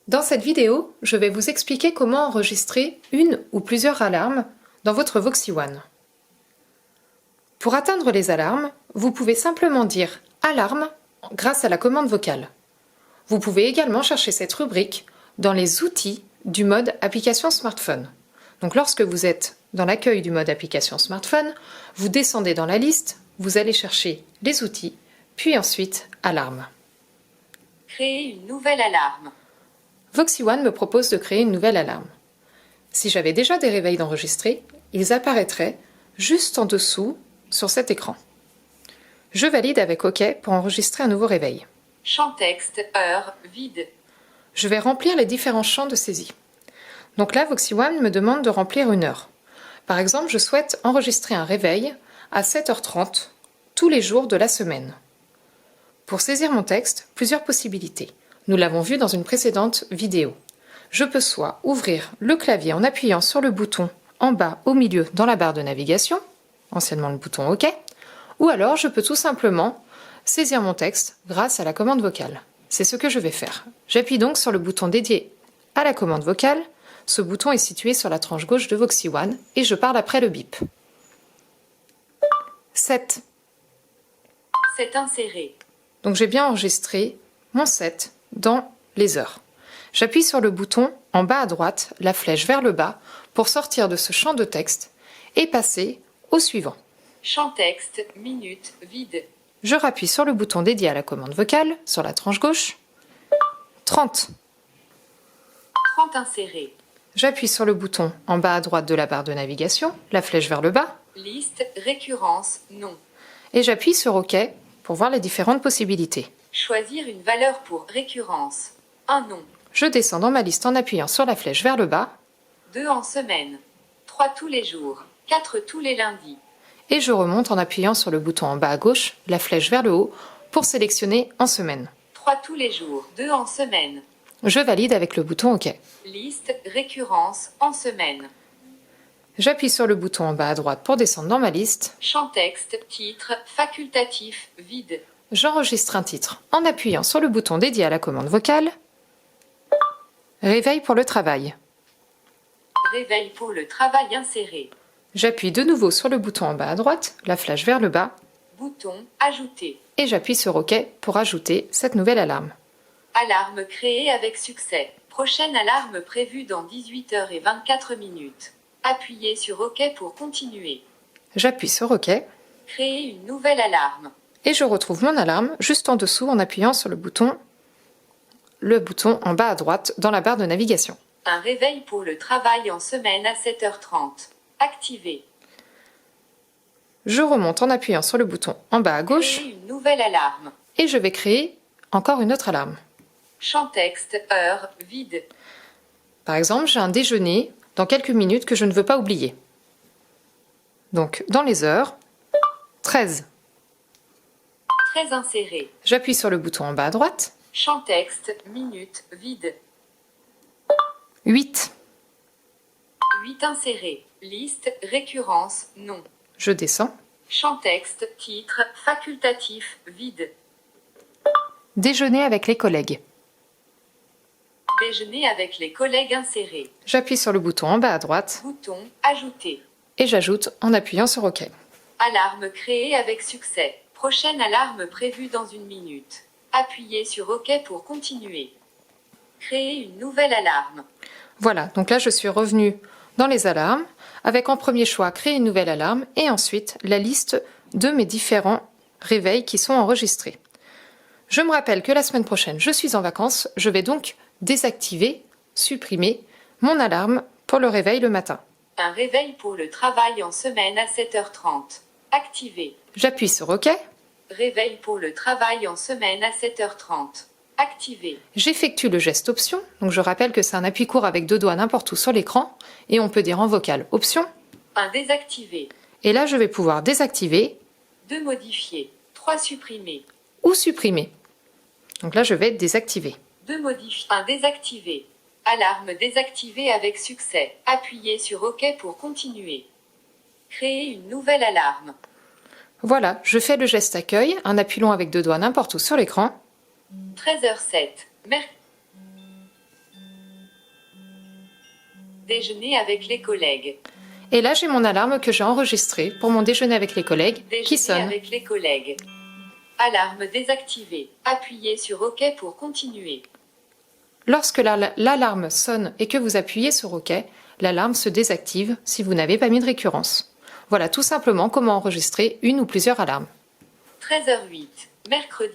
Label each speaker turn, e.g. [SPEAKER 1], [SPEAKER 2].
[SPEAKER 1] Dans cette vidéo, je vais vous expliquer comment enregistrer une ou plusieurs alarmes dans votre Voxy One. Pour atteindre les alarmes, vous pouvez simplement dire « Alarme » grâce à la commande vocale. Vous pouvez également chercher cette rubrique dans les outils du mode Application smartphone. Donc lorsque vous êtes dans l'accueil du mode Application smartphone, vous descendez dans la liste, vous allez chercher les outils, puis ensuite Alarme.
[SPEAKER 2] Créer une nouvelle alarme.
[SPEAKER 1] Voxy One me propose de créer une nouvelle alarme. Si j'avais déjà des réveils d'enregistrer, ils apparaîtraient juste en dessous sur cet écran. Je valide avec OK pour enregistrer un nouveau réveil.
[SPEAKER 2] Champ texte, heure, vide.
[SPEAKER 1] Je vais remplir les différents champs de saisie. Donc là, Voxy One me demande de remplir une heure. Par exemple, je souhaite enregistrer un réveil à 7h30 tous les jours de la semaine. Pour saisir mon texte, plusieurs possibilités. Nous l'avons vu dans une précédente vidéo. Je peux soit ouvrir le clavier en appuyant sur le bouton en bas au milieu dans la barre de navigation, anciennement le bouton OK, ou alors je peux tout simplement saisir mon texte grâce à la commande vocale. C'est ce que je vais faire. J'appuie donc sur le bouton dédié à la commande vocale. Ce bouton est situé sur la tranche gauche de Voxy One et je parle après le bip. 7.
[SPEAKER 2] C'est inséré.
[SPEAKER 1] Donc j'ai bien enregistré mon 7 dans les heures. J'appuie sur le bouton en bas à droite, la flèche vers le bas, pour sortir de ce champ de texte et passer au suivant.
[SPEAKER 2] Champ texte, minute, vide.
[SPEAKER 1] Je rappuie sur le bouton dédié à la commande vocale, sur la tranche gauche. 30.
[SPEAKER 2] 30 inséré.
[SPEAKER 1] J'appuie sur le bouton en bas à droite de la barre de navigation, la flèche vers le bas.
[SPEAKER 2] Liste, récurrence, non.
[SPEAKER 1] Et j'appuie sur OK pour voir les différentes possibilités.
[SPEAKER 2] Choisir une valeur pour récurrence. Un nom.
[SPEAKER 1] Je descends dans ma liste en appuyant sur la flèche vers le bas.
[SPEAKER 2] 2 en semaine. 3 tous les jours. 4 tous les lundis.
[SPEAKER 1] Et je remonte en appuyant sur le bouton en bas à gauche, la flèche vers le haut, pour sélectionner en semaine.
[SPEAKER 2] 3 tous les jours. 2 en semaine.
[SPEAKER 1] Je valide avec le bouton OK.
[SPEAKER 2] Liste, récurrence, en semaine.
[SPEAKER 1] J'appuie sur le bouton en bas à droite pour descendre dans ma liste.
[SPEAKER 2] Champ texte, titre, facultatif, vide.
[SPEAKER 1] J'enregistre un titre en appuyant sur le bouton dédié à la commande vocale. Réveil pour le travail.
[SPEAKER 2] Réveil pour le travail inséré.
[SPEAKER 1] J'appuie de nouveau sur le bouton en bas à droite, la flèche vers le bas,
[SPEAKER 2] Bouton, ajouter.
[SPEAKER 1] et j'appuie sur OK pour ajouter cette nouvelle alarme.
[SPEAKER 2] Alarme créée avec succès. Prochaine alarme prévue dans 18h24. Appuyez sur OK pour continuer.
[SPEAKER 1] J'appuie sur OK
[SPEAKER 2] Créer une nouvelle alarme.
[SPEAKER 1] et je retrouve mon alarme juste en dessous en appuyant sur le bouton en bas à droite dans la barre de navigation.
[SPEAKER 2] Un réveil pour le travail en semaine à 7h30. Activé.
[SPEAKER 1] Je remonte en appuyant sur le bouton en bas à gauche
[SPEAKER 2] Créer une nouvelle alarme.
[SPEAKER 1] et je vais créer encore une autre alarme.
[SPEAKER 2] Champ texte, heure, vide.
[SPEAKER 1] Par exemple, j'ai un déjeuner dans quelques minutes que je ne veux pas oublier. Donc, dans les heures, 13.
[SPEAKER 2] 13 inséré.
[SPEAKER 1] J'appuie sur le bouton en bas à droite.
[SPEAKER 2] Champ texte, minute, vide.
[SPEAKER 1] 8.
[SPEAKER 2] 8 inséré. Liste, récurrence, non.
[SPEAKER 1] Je descends.
[SPEAKER 2] Champ texte, titre, facultatif, vide.
[SPEAKER 1] Déjeuner avec les collègues.
[SPEAKER 2] Déjeuner avec les collègues insérés.
[SPEAKER 1] J'appuie sur le bouton en bas à droite
[SPEAKER 2] Bouton, ajouter.
[SPEAKER 1] et j'ajoute en appuyant sur OK.
[SPEAKER 2] Alarme créée avec succès. Prochaine alarme prévue dans 1 minute. Appuyez sur OK pour continuer. Créer une nouvelle alarme.
[SPEAKER 1] Voilà, donc là je suis revenue dans les alarmes avec en premier choix créer une nouvelle alarme et ensuite la liste de mes différents réveils qui sont enregistrés. Je me rappelle que la semaine prochaine je suis en vacances, je vais donc désactiver, supprimer mon alarme pour le réveil le matin.
[SPEAKER 2] Un réveil pour le travail en semaine à 7h30. Activé.
[SPEAKER 1] J'appuie sur OK,
[SPEAKER 2] Réveil pour le travail en semaine à 7h30. Activé.
[SPEAKER 1] j'effectue le geste option, donc je rappelle que c'est un appui court avec 2 doigts n'importe où sur l'écran et on peut dire en vocal option.
[SPEAKER 2] Un désactivé.
[SPEAKER 1] Et là je vais pouvoir désactiver
[SPEAKER 2] 2 modifier. 3 supprimer.
[SPEAKER 1] ou supprimer. Donc là je vais désactiver.
[SPEAKER 2] 2 modifier. Un désactivé. Alarme désactivée avec succès. Appuyez sur OK pour continuer. Créer une nouvelle alarme.
[SPEAKER 1] Voilà, je fais le geste accueil, un appui long avec 2 doigts n'importe où sur l'écran.
[SPEAKER 2] 13h07. Déjeuner avec les collègues.
[SPEAKER 1] Et là, j'ai mon alarme que j'ai enregistrée pour mon déjeuner avec les collègues qui
[SPEAKER 2] Déjeuner
[SPEAKER 1] sonne.
[SPEAKER 2] avec les collègues. Alarme désactivée. Appuyez sur OK pour continuer.
[SPEAKER 1] Lorsque l'alarme sonne et que vous appuyez sur OK, l'alarme se désactive si vous n'avez pas mis de récurrence. Voilà tout simplement comment enregistrer une ou plusieurs alarmes.
[SPEAKER 2] 13h08. Mercredi.